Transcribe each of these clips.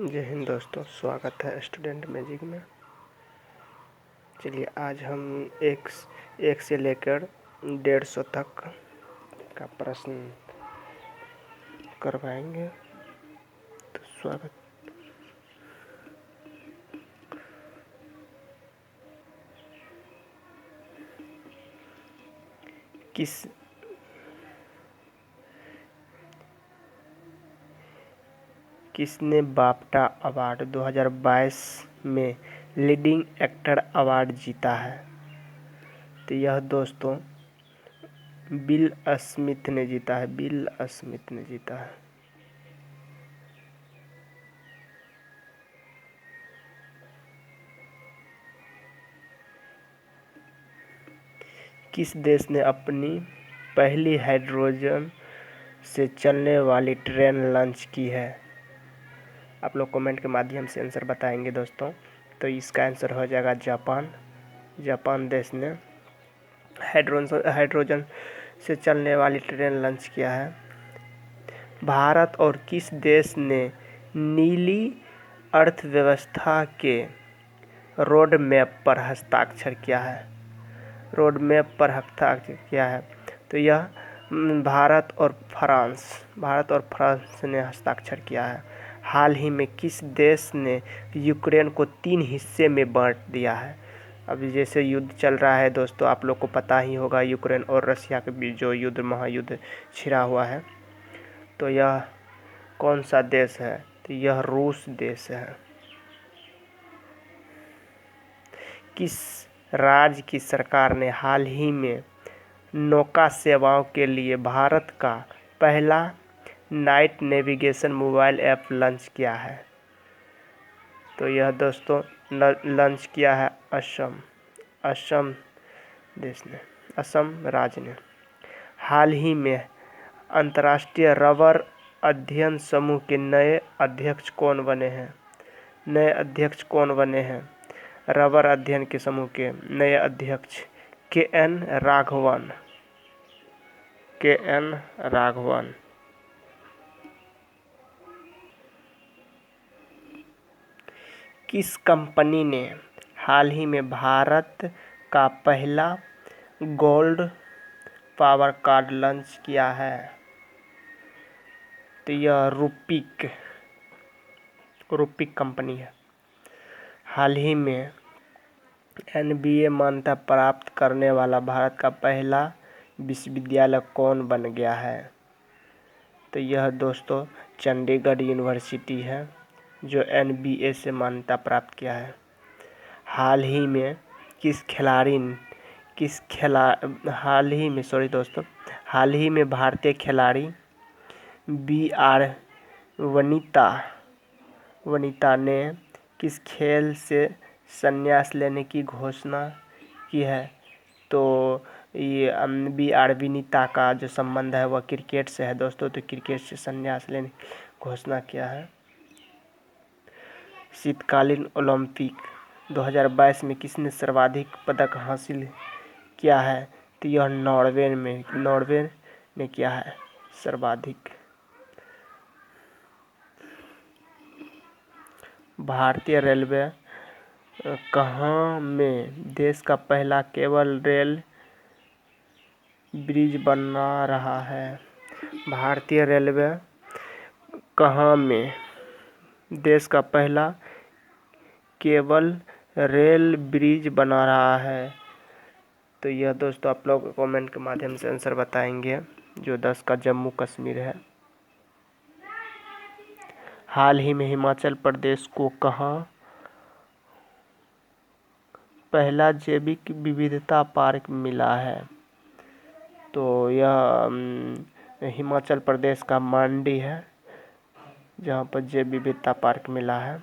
जय हिंद दोस्तों, स्वागत है स्टूडेंट मैजिक में। चलिए आज हम एक से लेकर 150 तक का प्रश्न करवाएंगे। तो स्वागत। किसने बाफ्टा अवार्ड 2022 में लीडिंग एक्टर अवार्ड जीता है? तो यह दोस्तों विल स्मिथ ने जीता है। विल स्मिथ ने जीता है। किस देश ने अपनी पहली हाइड्रोजन से चलने वाली ट्रेन लॉन्च की है? आप लोग कमेंट के माध्यम से आंसर बताएंगे दोस्तों। तो इसका आंसर हो जाएगा जापान। जापान देश ने हाइड्रोजन से चलने वाली ट्रेन लॉन्च किया है। भारत और किस देश ने नीली अर्थव्यवस्था के रोड मैप पर हस्ताक्षर किया है? रोड मैप पर हस्ताक्षर किया है तो यह भारत और फ्रांस ने हस्ताक्षर किया है। हाल ही में किस देश ने यूक्रेन को 3 हिस्से में बांट दिया है? अभी जैसे युद्ध चल रहा है दोस्तों, आप लोग को पता ही होगा, यूक्रेन और रशिया के बीच जो महायुद्ध छिड़ा हुआ है। तो यह कौन सा देश है? तो यह रूस देश है। किस राज्य की सरकार ने हाल ही में नौका सेवाओं के लिए भारत का पहला night navigation mobile app launch किया है? तो यह दोस्तों लॉन्च किया है असम देश ने, असम राज्य ने। हाल ही में अंतर्राष्ट्रीय रबर अध्ययन समूह के नए अध्यक्ष कौन बने हैं? रबर अध्ययन के समूह के नए अध्यक्ष के.एन. राघवन। किस कंपनी ने हाल ही में भारत का पहला गोल्ड पावर कार्ड लॉन्च किया है? तो यह रूपिक कंपनी है। हाल ही में NBA मान्यता प्राप्त करने वाला भारत का पहला विश्वविद्यालय कौन बन गया है? तो यह दोस्तों चंडीगढ़ यूनिवर्सिटी है जो NBA से मान्यता प्राप्त किया है। हाल ही में भारतीय खिलाड़ी BR वनिता ने किस खेल से संन्यास लेने की घोषणा की है? तो ये BR वनिता का जो संबंध है वह क्रिकेट से है दोस्तों। तो क्रिकेट से संन्यास लेने की घोषणा किया है। शीतकालीन ओलंपिक 2022 में किसने सर्वाधिक पदक हासिल किया है? तो यह नॉर्वे ने किया है सर्वाधिक। भारतीय रेलवे कहाँ में देश का पहला केबल रेल ब्रिज बना रहा है? भारतीय रेलवे कहाँ में देश का पहला केबल रेल ब्रिज बना रहा है? तो यह दोस्तों आप लोग कमेंट के माध्यम से आंसर बताएंगे। जो 10 का जम्मू कश्मीर है। हाल ही में हिमाचल प्रदेश को कहाँ पहला जैविक विविधता पार्क मिला है? तो यह हिमाचल प्रदेश का मंडी है जहाँ पर जैव विविधता पार्क मिला है।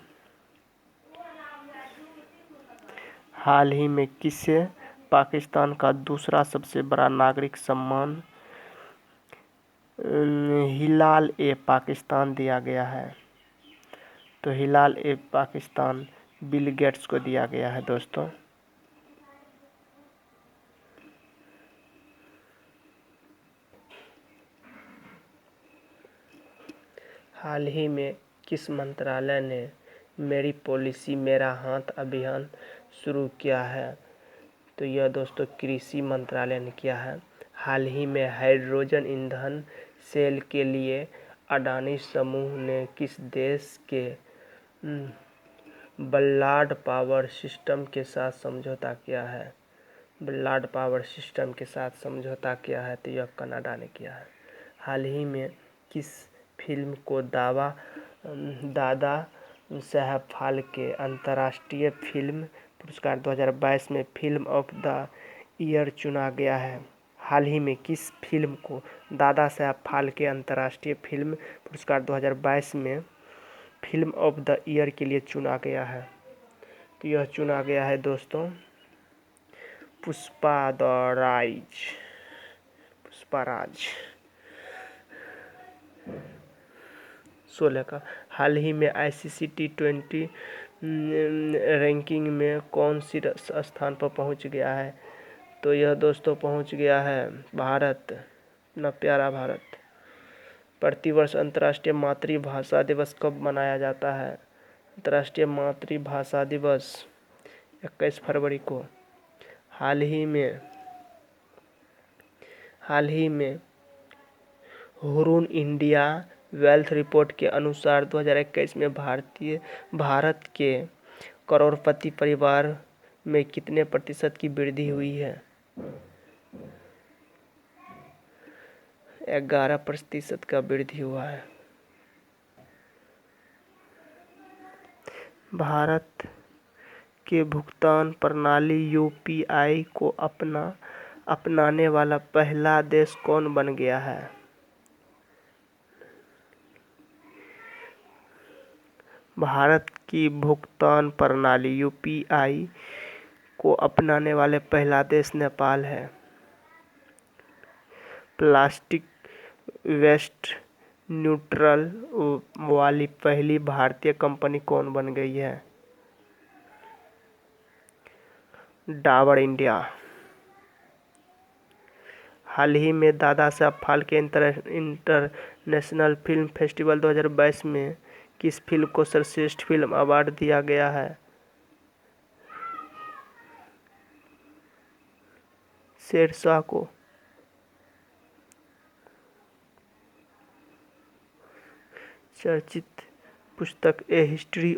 हाल ही में किसे पाकिस्तान का दूसरा सबसे बड़ा नागरिक सम्मान हिलाल-ए-पाकिस्तान दिया गया है? तो हिलाल-ए-पाकिस्तान बिल गेट्स को दिया गया है दोस्तों। हाल ही में किस मंत्रालय ने मेरी पॉलिसी मेरा हाथ अभियान शुरू किया है? तो यह दोस्तों कृषि मंत्रालय ने किया है। हाल ही में हाइड्रोजन ईंधन सेल के लिए अडानी समूह ने किस देश के बल्लाड पावर सिस्टम के साथ समझौता किया है? बल्लाड पावर सिस्टम के साथ समझौता किया है, तो यह कनाडा ने किया है। हाल ही में किस फिल्म को दादा साहब फाल्के अंतर्राष्ट्रीय फिल्म पुरस्कार 2022 में फिल्म ऑफ द ईयर चुना गया है? हाल ही में किस फिल्म को दादा साहब फाल्के अंतर्राष्ट्रीय फिल्म पुरस्कार 2022 में फिल्म ऑफ द ईयर के लिए चुना गया है? तो यह चुना गया है दोस्तों पुष्पा राज 16 का। हाल ही में ICC T20 रैंकिंग में कौन सी स्थान पर पहुंच गया है? तो यह दोस्तों पहुंच गया है भारत, अपना प्यारा भारत। प्रतिवर्ष अंतर्राष्ट्रीय मातृभाषा दिवस कब मनाया जाता है? अंतर्राष्ट्रीय मातृभाषा दिवस 21 फरवरी को। हाल ही में हुरून इंडिया वेल्थ रिपोर्ट के अनुसार 2021 में भारत के करोड़पति परिवार में कितने प्रतिशत की वृद्धि हुई है? 11% का वृद्धि हुआ है। भारत के भुगतान प्रणाली UPI को अपनाने वाला पहला देश कौन बन गया है? भारत की भुगतान प्रणाली UPI को अपनाने वाले पहला देश नेपाल है। प्लास्टिक वेस्ट न्यूट्रल वाली पहली भारतीय कंपनी कौन बन गई है? डाबर इंडिया। हाल ही में Dada Saheb Phalke international film festival 2022 में किस फिल्म को सर्वश्रेष्ठ फिल्म अवार्ड दिया गया है? शेरशाह को। चर्चित पुस्तक ए हिस्ट्री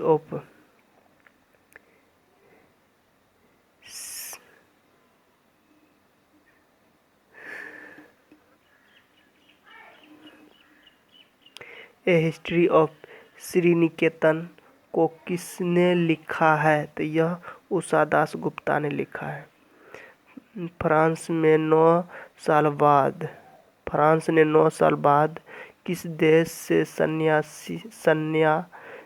ऑफ श्रीनिकेतन को किसने लिखा है? तो यह उषा दास गुप्ता ने लिखा है। फ्रांस ने 9 साल बाद किस देश से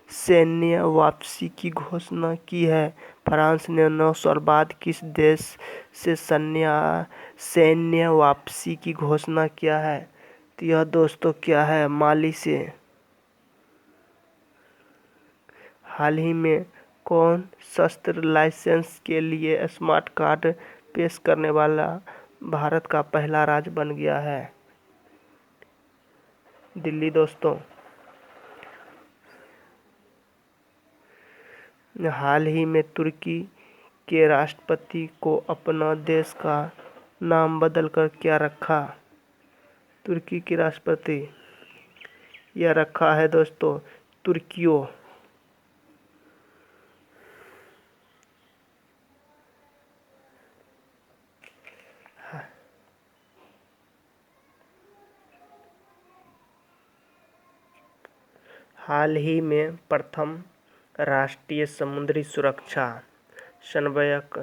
सैन्य वापसी की घोषणा की है? फ्रांस ने 9 साल बाद किस देश से सैन्य वापसी की घोषणा किया है? तो यह दोस्तों क्या है? माली से। हाल ही में कौन शस्त्र लाइसेंस के लिए स्मार्ट कार्ड पेश करने वाला भारत का पहला राज्य बन गया है? दिल्ली दोस्तों। हाल ही में तुर्की के राष्ट्रपति को अपना देश का नाम बदलकर क्या रखा? तुर्की के राष्ट्रपति यह रखा है दोस्तों तुर्कियो। हाल ही में प्रथम राष्ट्रीय समुद्री सुरक्षा समन्वयक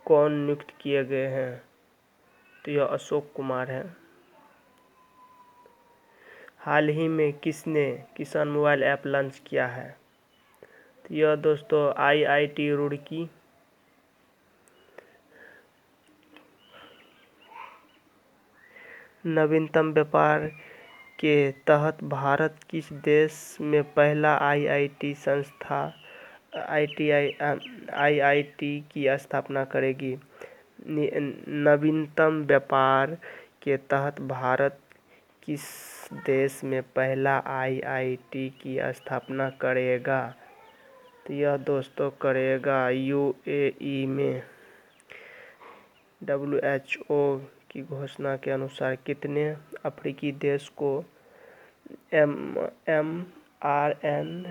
कौन नियुक्त किए गए हैं? तो यह अशोक कुमार है। हाल ही में किसने किसान मोबाइल ऐप लॉन्च किया है? तो यह दोस्तों IIT रुड़की। नवीनतम व्यापार के तहत भारत किस देश में पहला IIT की स्थापना करेगी? नवीनतम व्यापार के तहत भारत किस देश में पहला आईआईटी की स्थापना करेगा? तो यह दोस्तों करेगा यूएई में। डब्ल्यूएचओ की घोषणा के अनुसार कितने अफ्रीकी देश को mRNA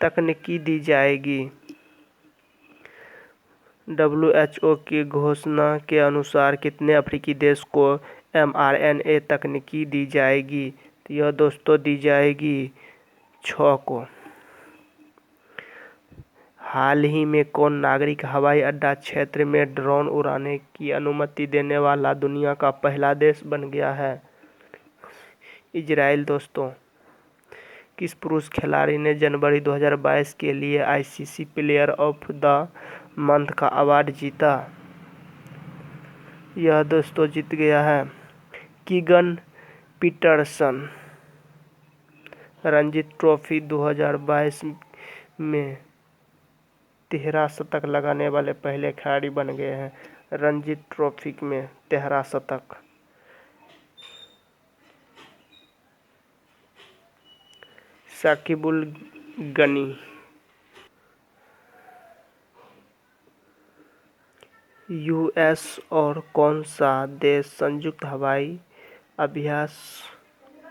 तकनीकी दी जाएगी? डब्ल्यूएचओ की घोषणा के अनुसार कितने अफ्रीकी देश को mRNA तकनीकी दी जाएगी? तो यह दोस्तों दी जाएगी 6 को। हाल ही में कौन नागरिक हवाई अड्डा क्षेत्र में ड्रोन उड़ाने की अनुमति देने वाला दुनिया का पहला देश बन गया है? इजराइल दोस्तों। किस पुरुष खिलाड़ी ने जनवरी 2022 के लिए ICC player of the month का अवार्ड जीता? यह दोस्तों जीत गया है कीगन पीटरसन। रणजी ट्रॉफी 2022 में 13 शतक लगाने वाले पहले खिलाड़ी बन गए हैं। रणजी ट्रॉफी में 13 शतक। साकिबुल गनी। यूएस और कौन सा देश संयुक्त हवाई अभ्यास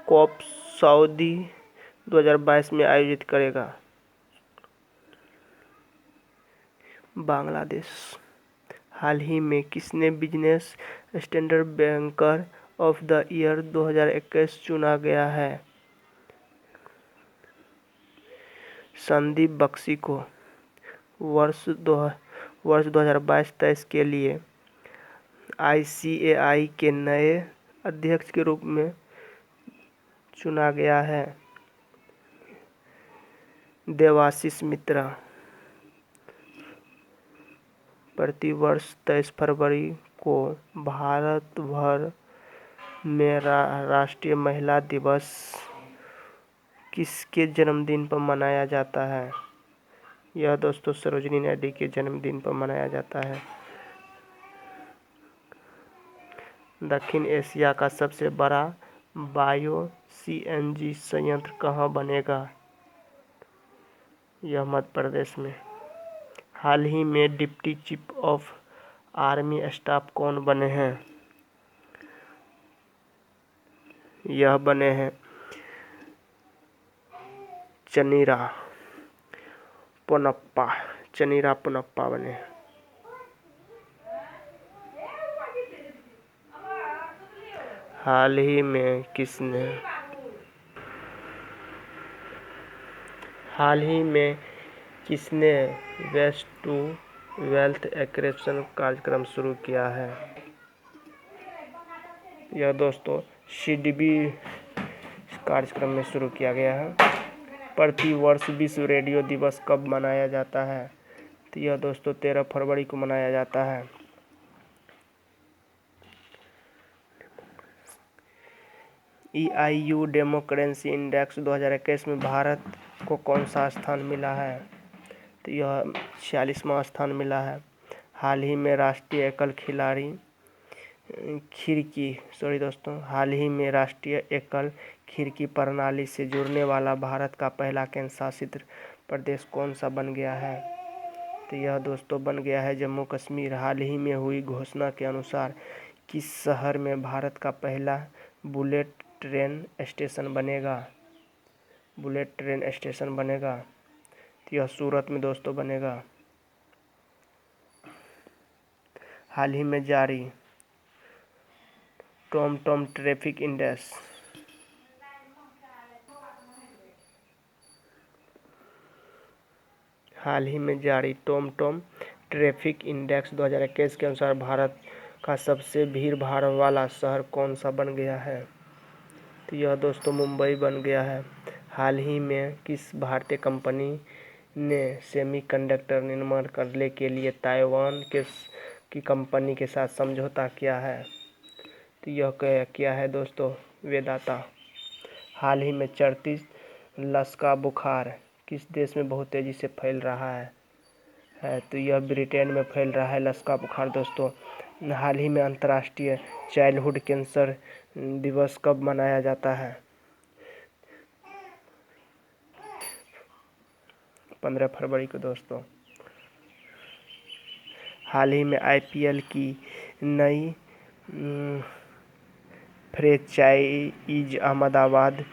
कॉप सऊदी 2022 में आयोजित करेगा? बांग्लादेश। हाल ही में किसने business standard banker of the year 2021 चुना गया है? संदीप बख्शी को। वर्ष 2022-23 के लिए आईसीएआई के नए अध्यक्ष के रूप में चुना गया है देवाशीष मित्रा। प्रतिवर्ष 23 फरवरी को भारत भर में राष्ट्रीय महिला दिवस किसके जन्मदिन पर मनाया जाता है? यह दोस्तों सरोजिनी नायडू के जन्मदिन पर मनाया जाता है। दक्षिण एशिया का सबसे बड़ा बायो सीएनजी संयंत्र कहाँ बनेगा? यह मध्य प्रदेश में। हाल ही में deputy chief of army staff कौन बने हैं? यह बने हैं चनीरा पोनप्पा बने हैं। हाल ही में किसने वेस्ट टू वेल्थ एक्रेशन कार्यक्रम शुरू किया है? यह दोस्तों सीडीबी कार्यक्रम में शुरू किया गया है। प्रति वर्ष विश्व रेडियो दिवस कब मनाया जाता है? तो यह दोस्तों 13 फरवरी को मनाया जाता है। ईआईयू डेमोक्रेसी इंडेक्स 2021 में भारत को कौन सा स्थान मिला है? तो यह 46वां स्थान मिला है। हाल ही में राष्ट्रीय एकल खिड़की प्रणाली से जुड़ने वाला भारत का पहला केंद्र शासित प्रदेश कौन सा बन गया है? तो यह दोस्तों बन गया है जम्मू कश्मीर। हाल ही में हुई घोषणा के अनुसार किस शहर में भारत का पहला बुलेट ट्रेन स्टेशन बनेगा? तो यह सूरत में दोस्तों बनेगा। हाल ही में जारी टॉमटॉम ट्रैफिक इंडेक्स हाल ही में जारी टॉमटॉम ट्रैफिक इंडेक्स 2021 के अनुसार भारत का सबसे भीड़ भाड़ वाला शहर कौन सा बन गया है? तो यह दोस्तों मुंबई बन गया है। हाल ही में किस भारतीय कंपनी ने सेमीकंडक्टर निर्माण करने के लिए ताइवान की कंपनी के साथ समझौता किया है? तो यह किया है दोस्तों वेदांता। हाल ही में चढ़ती लसका बुखार किस देश में बहुत तेजी से फैल रहा है? है। तो यह ब्रिटेन में फैल रहा है लसका बुखार दोस्तों। हाल ही में अंतर्राष्ट्रीय चाइल्डहुड कैंसर दिवस कब मनाया जाता है? 15 फरवरी को दोस्तों। हाल ही में आईपीएल की नई फ्रेंचाइज अहमदाबाद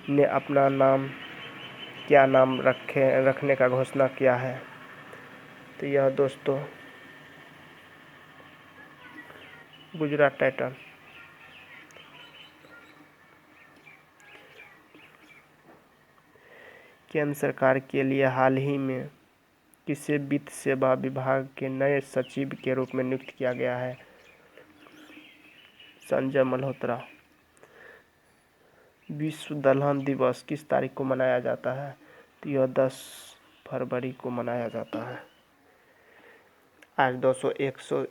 ने अपना क्या नाम रखने का घोषणा किया है? तो यह दोस्तों गुजरात टाइटन। केंद्र सरकार के लिए हाल ही में किसे वित्त सेवा विभाग के नए सचिव के रूप में नियुक्त किया गया है? संजय मल्होत्रा। विश्व दलहन दिवस किस तारीख को मनाया जाता है? तो यह 10 फरवरी को मनाया जाता है। आज 200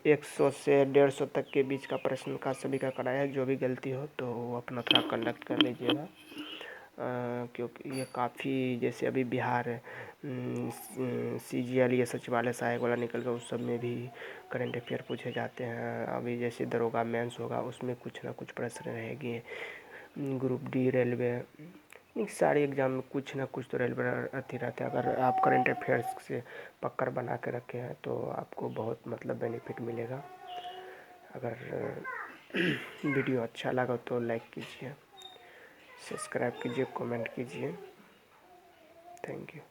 100 से 150 तक के बीच का प्रश्न का सभी का कराया है। जो भी गलती हो तो वो अपना थोड़ा कंडक्ट कर लीजिएगा, क्योंकि ये काफ़ी, जैसे अभी बिहार CGL ये सचिवालय सहायक वाला निकल गया, उस सब में भी करंट अफेयर पूछे जाते हैं। अभी जैसे दरोगा मेंस होगा उसमें कुछ ना कुछ प्रश्न रहेंगे। ग्रुप डी रेलवे, सारे एग्ज़ाम में कुछ ना कुछ तो रेलवे अति रहता है। अगर आप करंट अफेयर्स से पकड़ बना के रखे हैं तो आपको बहुत मतलब बेनिफिट मिलेगा। अगर वीडियो अच्छा लगा तो लाइक कीजिए, सब्सक्राइब कीजिए, कमेंट कीजिए। Thank you.